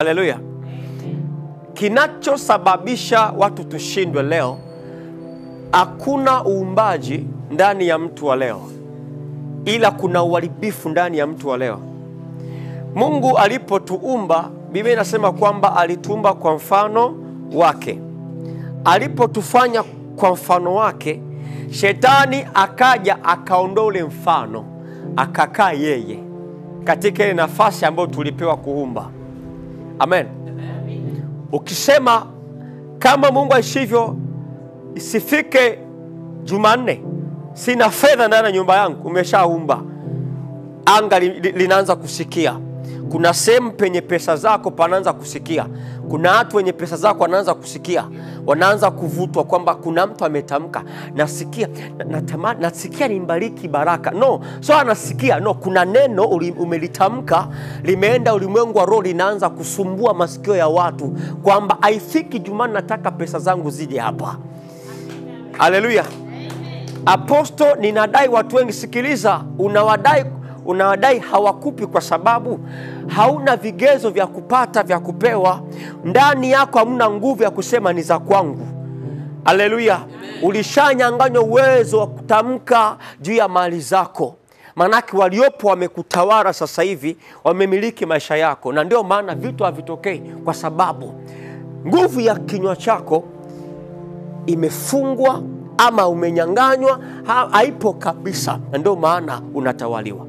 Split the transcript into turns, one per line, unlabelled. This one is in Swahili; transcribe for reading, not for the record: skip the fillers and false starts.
Haleluya. Kinachosababisha watu tushindwe leo, hakuna uumbaji ndani ya mtu wa leo, ila kuna uharibifu ndani ya mtu wa leo. Mungu alipotuumba, Biblia inasema kwamba alituumba kwa mfano wake. Alipotufanya kwa mfano wake, Shetani akaja akaondoa ule mfano, akakaa yeye katika ile nafasi ambayo tulipewa kuumba. Amen. Ukisema kama Mungu aishivyo, isifike Jumanne sina fedha ndani ya nyumba yangu, umeshaumba. Anga linaanza kusikia. Kuna sehemu penye pesa zako panaanza kusikia. Kuna watu wenye pesa zako wanaanza kusikia. Wanaanza kuvutwa kwamba kuna mtu ametamka, nasikia, nasikia nimbariki baraka. No, so anasikia. No, kuna neno umelitamka, limeenda ulimwengu wa roho, linaanza kusumbua masikio ya watu kwamba haifiki Jumanne nataka pesa zangu zije hapa. Haleluya. Aposto, ninadai watu wengi, sikiliza, unawadai hawakupi kwa sababu hauna vigezo vya kupata, vya kupewa. Ndani yako hamuna nguvu ya kusema ni za kwangu. Haleluya. Ulishanyang'anywa uwezo wa kutamka juu ya mali zako. Manake waliopo wamekutawala sasa hivi, wamemiliki maisha yako, na ndio maana vitu havitokei, kwa sababu nguvu ya kinywa chako imefungwa ama umenyang'anywa, haipo kabisa, na ndio maana unatawaliwa.